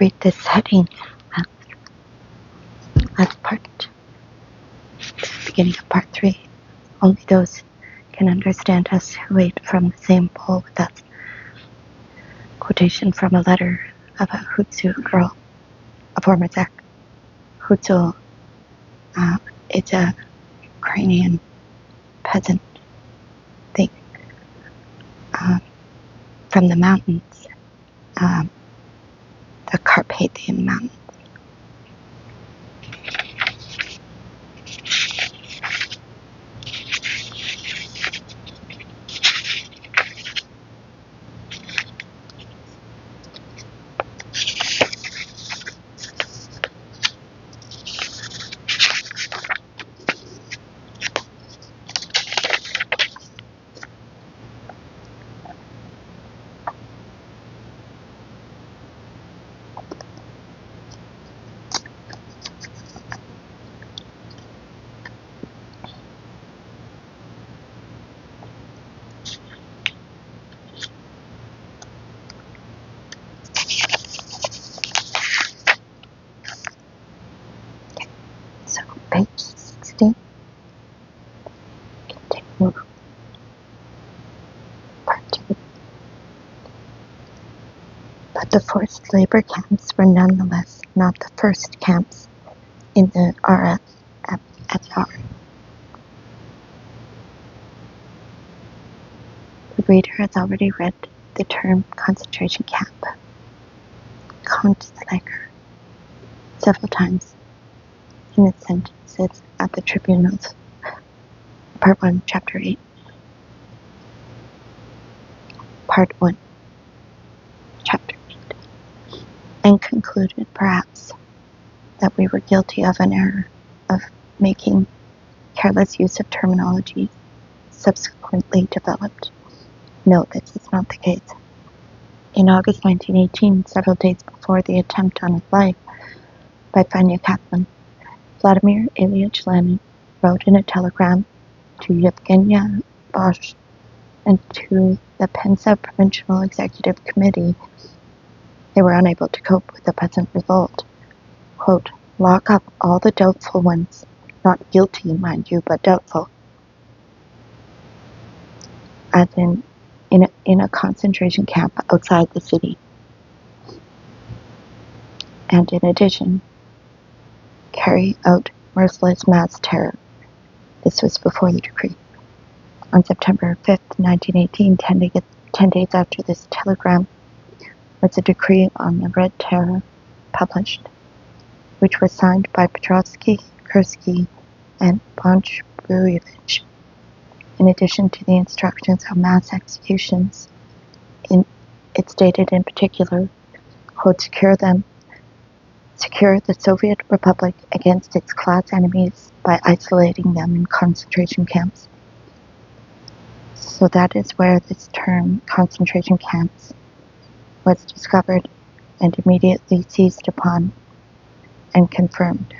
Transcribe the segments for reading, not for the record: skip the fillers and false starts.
read this heading as the beginning of part 3. Only those can understand us who wait from the same bowl with us. Quotation from a letter of a Hutsu girl, a former Czech. Hutsu is a Ukrainian peasant thing from the mountains, the Carpathian Mountains. So, page 16. Continue. Part 2. But the forced labor camps were nonetheless not the first camps in the RFSR. The reader has already read the term concentration camp, Konzlager, several times in its sentences at the tribunals, Part 1, Chapter 8. Part 1, Chapter 8, and concluded, perhaps, that we were guilty of an error of making careless use of terminology subsequently developed. No, this is not the case. In August 1918, several days before the attempt on his life by Fanya Kaplan, Vladimir Ilyich Lenin wrote in a telegram to Yevgenia Bosch and to the Penza Provincial Executive Committee they were unable to cope with the peasant revolt. Quote, lock up all the doubtful ones, not guilty, mind you, but doubtful. As in a concentration camp outside the city. And in addition, carry out merciless mass terror. This was before the decree. On September 5th, 1918, 10 days after this telegram, was a decree on the Red Terror published, which was signed by Petrovsky, Kursky, and Bonch-Bruyevich. In addition to the instructions on mass executions, it stated in particular, quote, secure the Soviet Republic against its class enemies by isolating them in concentration camps. So that is where this term, concentration camps, was discovered and immediately seized upon and confirmed.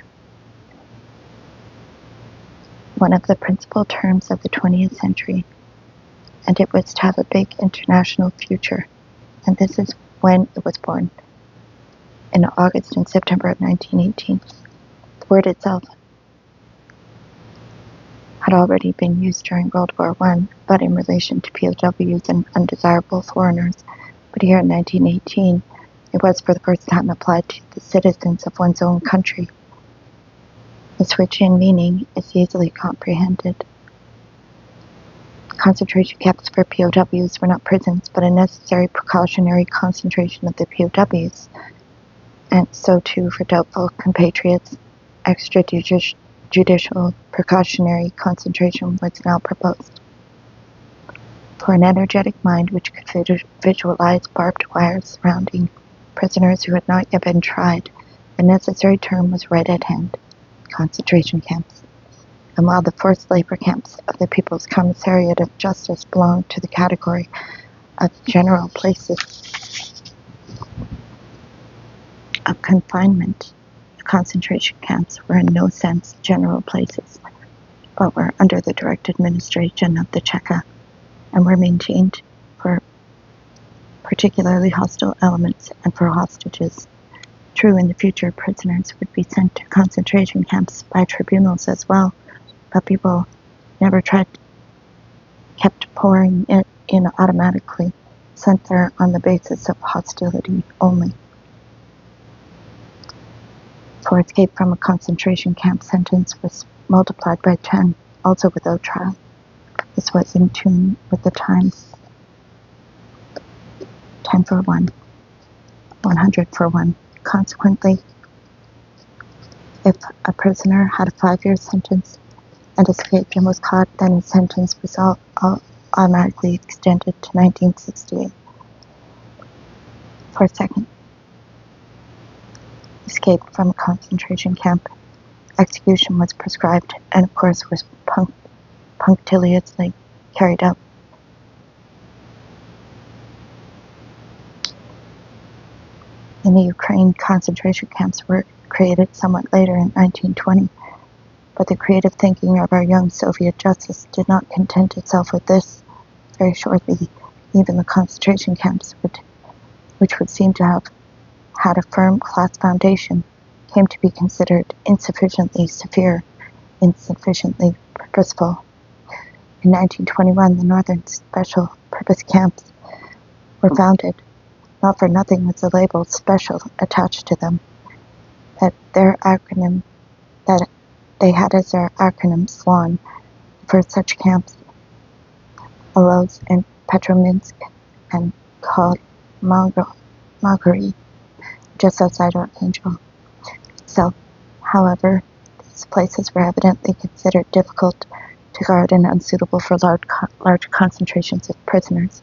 One of the principal terms of the 20th century, and it was to have a big international future, and this is when it was born, in August and September of 1918. The word itself had already been used during World War I, but in relation to POWs and undesirable foreigners. But here in 1918, it was for the first time applied to the citizens of one's own country. The switch in meaning is easily comprehended. Concentration camps for POWs were not prisons, but a necessary precautionary concentration of the POWs, and so too for doubtful compatriots, extrajudicial precautionary concentration was now proposed. For an energetic mind which could visualize barbed wire surrounding prisoners who had not yet been tried, the necessary term was right at hand. Concentration camps. And while the forced labor camps of the People's Commissariat of Justice belonged to the category of general places of confinement, the concentration camps were in no sense general places, but were under the direct administration of the Cheka and were maintained for particularly hostile elements and for hostages True, in the future, prisoners would be sent to concentration camps by tribunals as well, but people never kept pouring it in automatically, sent there on the basis of hostility only. For escape from a concentration camp sentence was multiplied by 10, also without trial. This was in tune with the times. 10 for 1, 100 for 1. Consequently, if a prisoner had a 5-year sentence and escaped and was caught, then his sentence was automatically extended to 1968. For a second escape from a concentration camp, execution was prescribed and of course was punctiliously carried out. In the Ukraine, concentration camps were created somewhat later in 1920, but the creative thinking of our young Soviet justice did not content itself with this. Very shortly, even the concentration camps, which would seem to have had a firm class foundation, came to be considered insufficiently severe, insufficiently purposeful. In 1921, the Northern Special Purpose Camps were founded. Not for nothing was the label "special" attached to them. That they had as their acronym SWAN for such camps, arose in Petrominsk and called Malgary, just outside Archangel. So, however, these places were evidently considered difficult to guard and unsuitable for large concentrations of prisoners,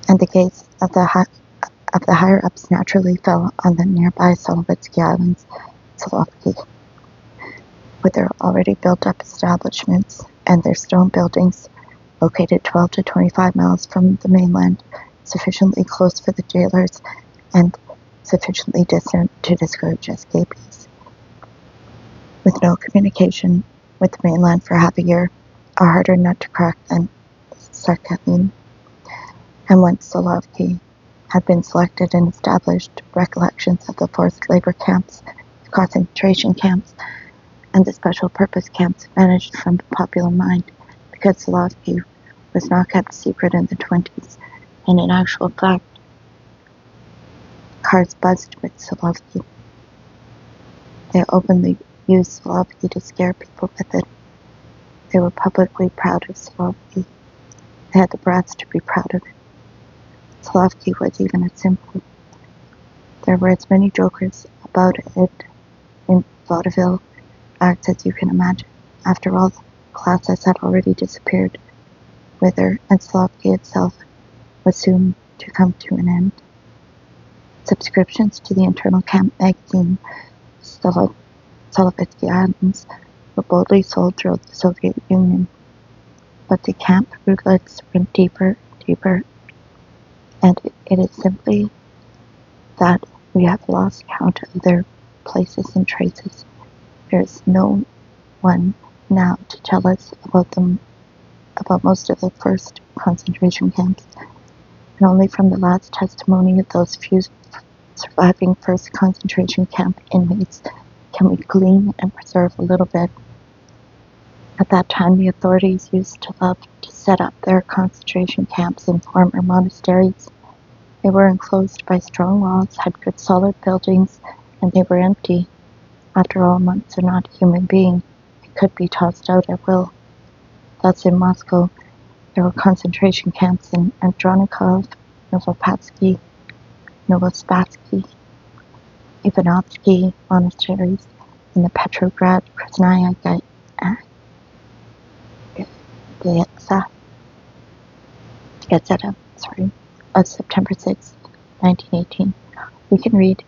and the gaze of the higher-ups naturally fell on the nearby Solovetsky Islands, Solovki, with their already built-up establishments and their stone buildings, located 12 to 25 miles from the mainland, sufficiently close for the jailers and sufficiently distant to discourage escapees. With no communication with the mainland for half a year, a harder nut to crack than Sakhalin. And once Solovki had been selected and established, recollections of the forced labor camps, the concentration camps, and the special purpose camps vanished from the popular mind, because Solovki was not kept secret in the 20s, and in actual fact, cars buzzed with Solovki. They openly used Solovki to scare people with it. They were publicly proud of Solovki. They had the breath to be proud of it. Solovki was even a symbol. There were as many jokers about it in vaudeville acts as you can imagine. After all, the classes had already disappeared, whither, and Solovki itself was soon to come to an end. Subscriptions to the internal camp magazine, Solovetsky Islands, were boldly sold throughout the Soviet Union, but the camp rootlets went deeper, and it is simply that we have lost count of their places and traces. There is no one now to tell us about most of the first concentration camps, and only from the last testimony of those few surviving first concentration camp inmates can we glean and preserve a little bit. At that time, the authorities used to love to set up their concentration camps in former monasteries. They were enclosed by strong walls, had good solid buildings, and they were empty. After all, monks are not a human being. They could be tossed out at will. Thus, in Moscow, there were concentration camps in Andronikov, Novospassky, Ivanovsky monasteries, in the Petrograd Krasnaya Gazeta of September 6, 1918. We can read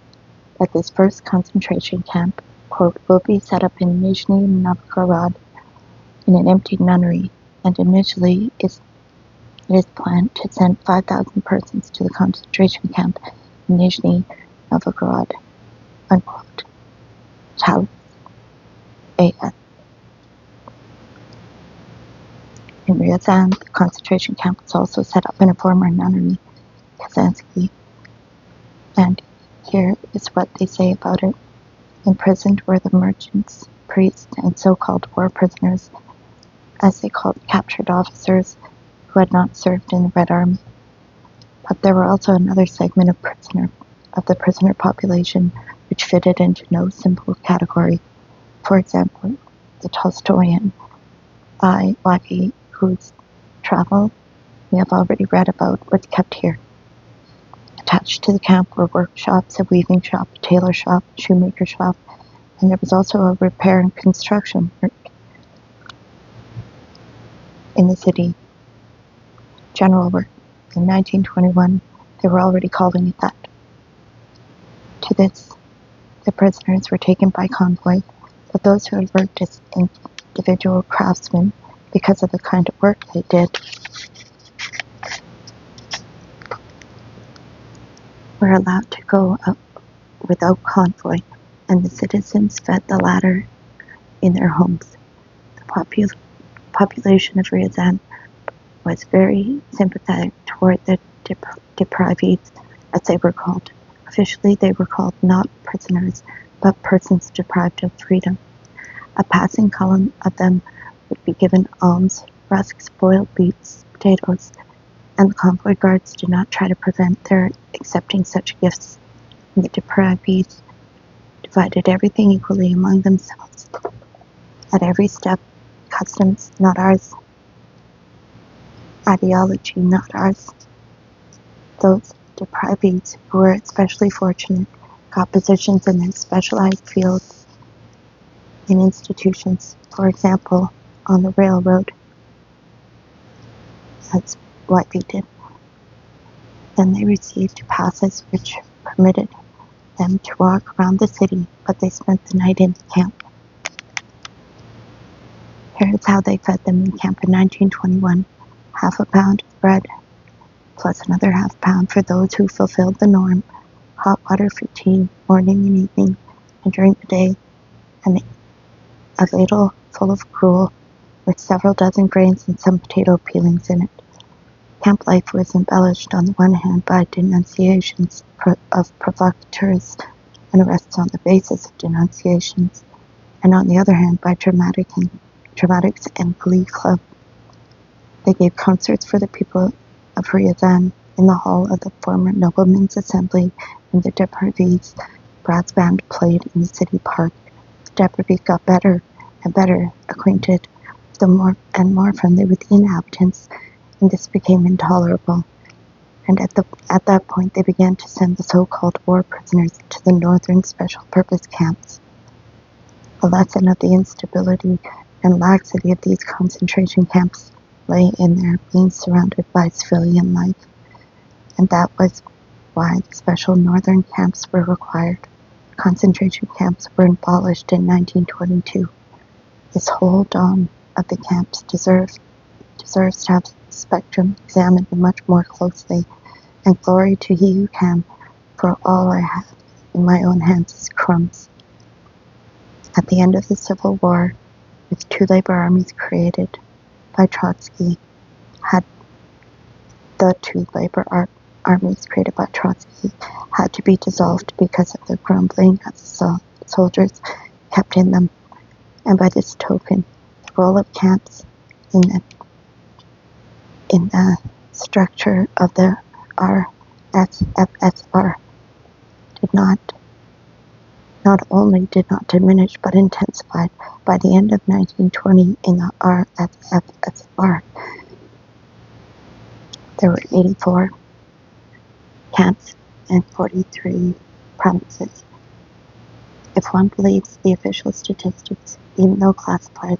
that this first concentration camp, quote, will be set up in Nizhny Novgorod in an empty nunnery, and initially it is planned to send 5,000 persons to the concentration camp in Nizhny Novgorod, unquote. Talis, A.S. In Ryazan, the concentration camp was also set up in a former nunnery, Kazansky, and Here is what they say about it. Imprisoned were the merchants, priests, and so-called war prisoners, as they called captured officers who had not served in the Red Army. But there were also another segment of the prisoner population which fitted into no simple category. For example, the Tolstoyan Laki, whose travel we have already read about, was kept here. Attached to the camp were workshops, a weaving shop, a tailor shop, a shoemaker shop, and there was also a repair and construction work in the city. General work. In 1921, they were already calling it that. To this, the prisoners were taken by convoy, but those who had worked as individual craftsmen, because of the kind of work they did, were allowed to go up without convoy, and the citizens fed the latter in their homes. The population of Ryazan was very sympathetic toward the deprivees, as they were called. Officially, they were called not prisoners, but persons deprived of freedom. A passing column of them would be given alms, rusks, boiled beets, potatoes, and the convoy guards did not try to prevent their accepting such gifts. And the deprivees divided everything equally among themselves. At every step, customs, not ours. Ideology, not ours. Those deprivees who were especially fortunate got positions in their specialized fields in institutions, for example, on the railroad. That's what they did. Then they received passes which permitted them to walk around the city, but they spent the night in the camp. Here is how they fed them in camp in 1921. Half a pound of bread, plus another half pound for those who fulfilled the norm, hot water for tea, morning and evening, and during the day, a ladle full of gruel with several dozen grains and some potato peelings in it. Camp life was embellished on the one hand by denunciations of provocateurs and arrests on the basis of denunciations, and on the other hand by dramatics and glee club. They gave concerts for the people of Ryazan in the hall of the former noblemen's assembly, and the deprivees' brass band played in the city park. The deprivees got better and better acquainted more and more friendly with the inhabitants, and this became intolerable. And at that point, they began to send the so-called war prisoners to the northern special purpose camps. A lesson of the instability and laxity of these concentration camps lay in their being surrounded by civilian life, and that was why the special northern camps were required. Concentration camps were abolished in 1922. This whole dome of the camps deserves to have the spectrum examined much more closely, and glory to he who can, for all I have in my own hands is crumbs. At the end of the Civil War, with two labor armies created by Trotsky, had to be dissolved because of the grumbling of the soldiers kept in them, and by this token, the role of camps in the structure of the RSFSR not only did not diminish but intensified. By the end of 1920 in the RSFSR, there were 84 camps and 43 premises. If one believes the official statistics, even though classified,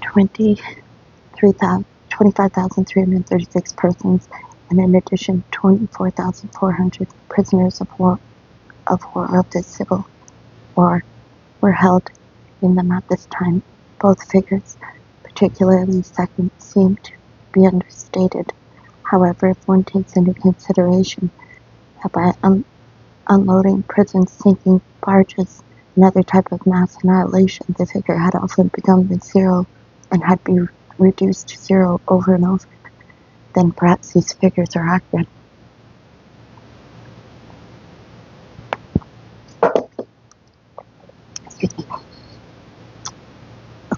25,336 persons, and in addition 24,400 prisoners of war of the Civil War were held in them at this time. Both figures, particularly the second, seem to be understated. However, if one takes into consideration that by unloading prisons, sinking barges, another type of mass annihilation, the figure had often become the zero and had been reduced to zero over and over, then perhaps these figures are accurate.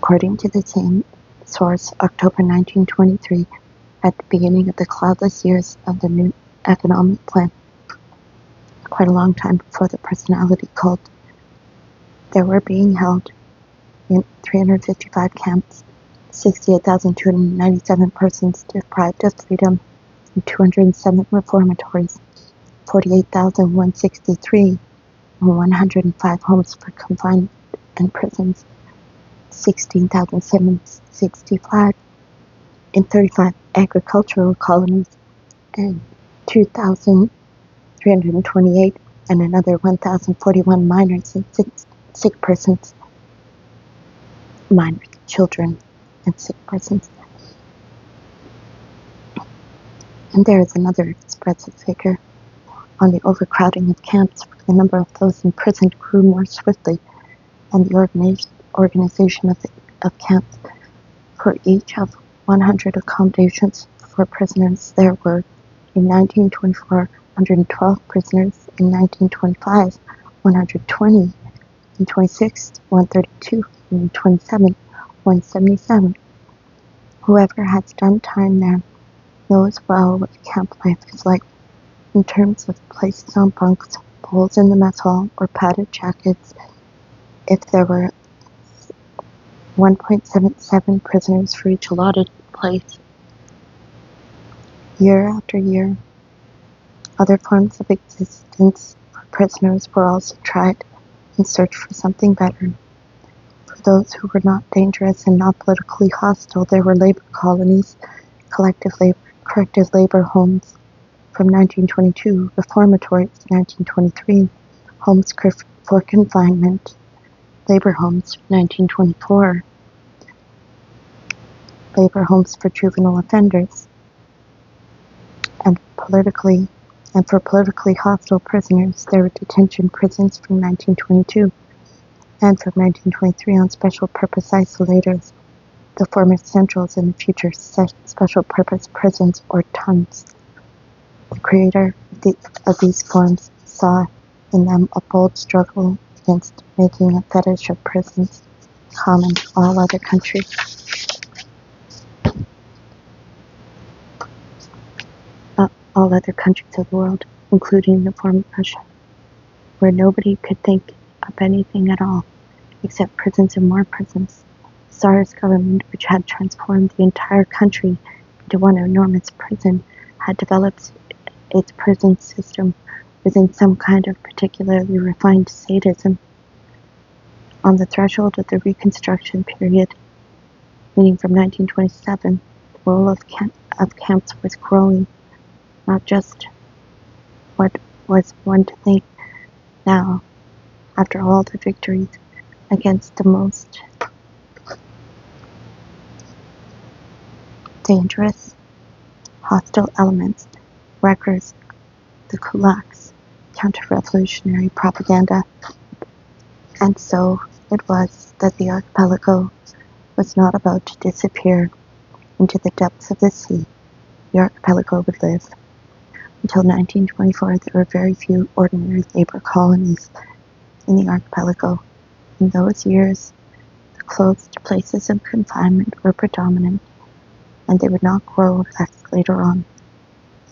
According to the same source, October 1923, at the beginning of the cloudless years of the new economic plan, quite a long time before the personality cult, there were being held in 355 camps, 68,297 persons deprived of freedom, in 207 reformatories, 48,163, and 105 homes for confinement and prisons, 16,765 in 35 agricultural colonies, and 2,328 and another 1,041 minors and sick persons, minors, children, and sick persons. And there is another expressive figure. On the overcrowding of camps, the number of those imprisoned grew more swiftly, and the organization of camps. For each of 100 accommodations for prisoners, there were, in 1924, 112 prisoners, in 1925, 120, in 26, 132, in 27, 177. Whoever has done time there knows well what camp life is like in terms of places on bunks, bowls in the mess hall, or padded jackets. If there were 1.77 prisoners for each allotted place. Year after year, other forms of existence for prisoners were also tried in search for something better. For those who were not dangerous and not politically hostile, there were labor colonies, corrective labor homes from 1922, reformatories 1923, homes for confinement, labor homes 1924, labor homes for juvenile offenders, and for politically hostile prisoners, there were detention prisons from 1922, and from 1923 on special purpose isolators, the former centrals and the future special purpose prisons or tons. The creator of these forms saw in them a bold struggle against making a fetish of prisons common to all other countries. All other countries of the world, including the former Russia, where nobody could think of anything at all except prisons and more prisons. The Tsar's government, which had transformed the entire country into one enormous prison, had developed its prison system within some kind of particularly refined sadism. On the threshold of the Reconstruction period, meaning from 1927, the role of camps was growing. Not just what was one to think now, after all the victories against the most dangerous, hostile elements, wreckers, the kulaks, counter-revolutionary propaganda. And so it was that the archipelago was not about to disappear into the depths of the sea. The archipelago would live. Until 1924, there were very few ordinary labor colonies in the archipelago. In those years, the closed places of confinement were predominant, and they would not grow less later on.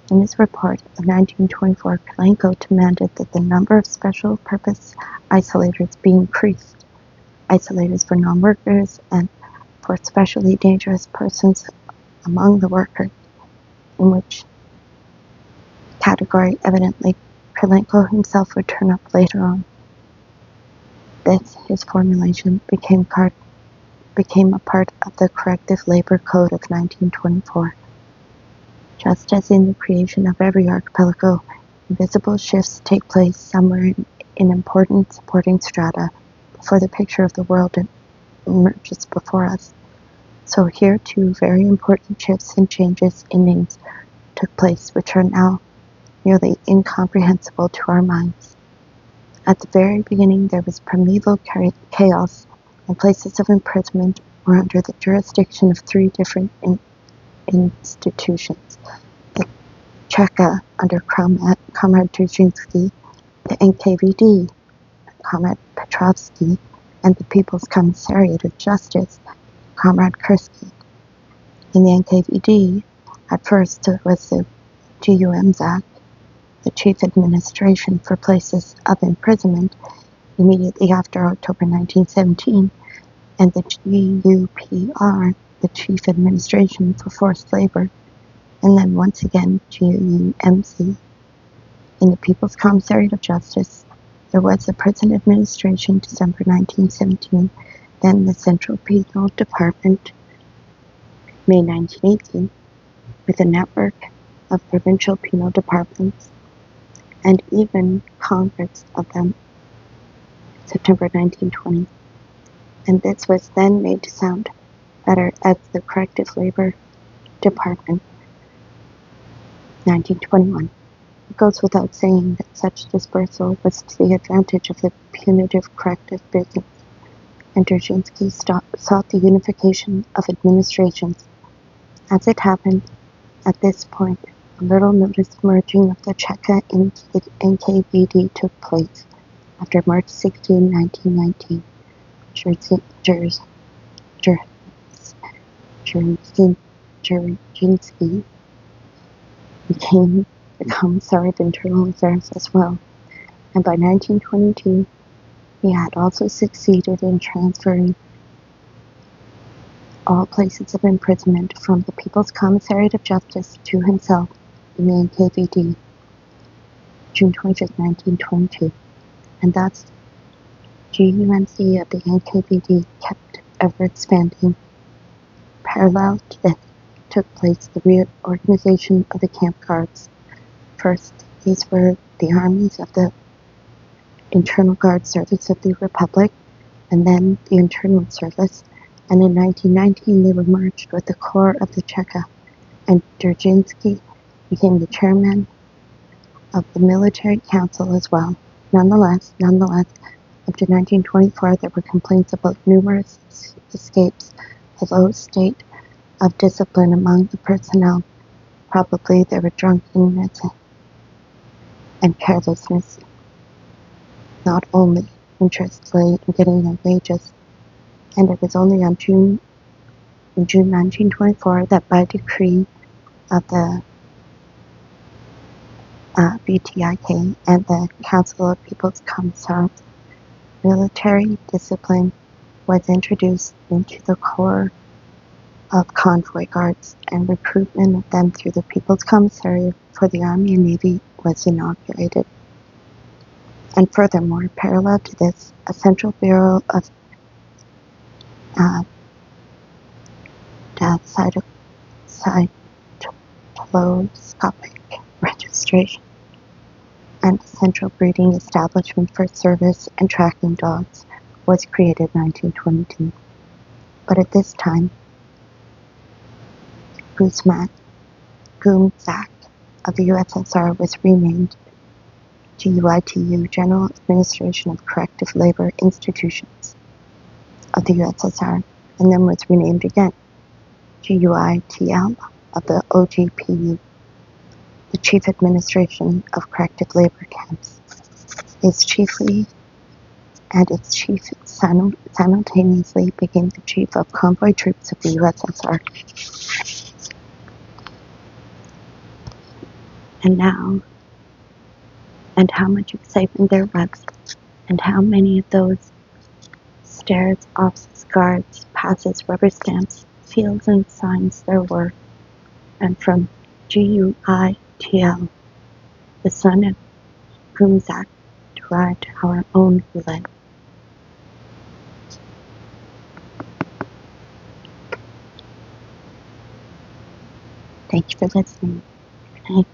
In his report of 1924, Kalenko demanded that the number of special purpose isolators be increased. Isolators for non-workers and for especially dangerous persons among the workers, in which category evidently Kalenko himself would turn up later on. This, his formulation, became a part of the corrective-labor code of 1924. Just as in the creation of every archipelago, invisible shifts take place somewhere in important supporting strata before the picture of the world emerges before us. So here too very important shifts and changes in names took place, which are now nearly incomprehensible to our minds. At the very beginning there was primeval chaos, and places of imprisonment were under the jurisdiction of three different institutions: the Ch1 under Comrade Dzerzhinsky, the NKVD, Comrade Petrovsky, and the People's Commissariat of Justice, Comrade Kursky. In the NKVD, at first it was the GULag, the Chief Administration for Places of Imprisonment, immediately after October 1917, and the GUPR, the Chief Administration for Forced Labor, and then once again GUMC. In the People's Commissariat of Justice, there was the Prison Administration, December 1917, then the Central Penal Department, May 1918, with a network of provincial penal departments, and even Congress of them, September 1920. And this was then made to sound better as the Corrective-Labor Department, 1921. It goes without saying that such dispersal was to the advantage of the punitive corrective business, and Dzerzhinsky sought the unification of administrations. As it happened, at this point, a little noticed merging of the Cheka into the NKVD took place after March 16, 1919. Dzerzhinsky became the Commissar of Internal Affairs as well, and by 1922 he had also succeeded in transferring all places of imprisonment from the People's Commissariat of Justice to himself in the NKVD, June 25, 1922, and thus GUMC of the NKVD kept ever expanding. Parallel to this took place the reorganization of the camp guards. First, these were the armies of the Internal Guard Service of the Republic, and then the Internal Service, and in 1919 they were merged with the Corps of the Cheka, and Dzerzhinsky became the chairman of the Military Council as well. Nonetheless, up to 1924 there were complaints about numerous escapes, a low state of discipline among the personnel. Probably there were drunkenness and carelessness. Not only interest lay in getting their wages, and it was only in June 1924 that by decree of the BTIK and the Council of People's Commissars, military discipline was introduced into the Corps of Convoy Guards, and recruitment of them through the People's Commissariat for the Army and Navy was inaugurated. And furthermore, parallel to this, a Central Bureau of cytoscopic registration and a central breeding establishment for service and tracking dogs was created in 1922. But at this time, GULag of the USSR was renamed GUITU, General Administration of Corrective Labor Institutions of the USSR, and then was renamed again GUITL of the OGPU, the Chief Administration of Corrective Labor Camps. Its chief simultaneously became the Chief of Convoy Troops of the USSR. And now, and how much excitement there was, and how many of those stairs, offices, guards, passes, rubber stamps, fields, and signs there were. And from GUITL, the son of GULag, derived our own GULag. Thank you for listening. Good night.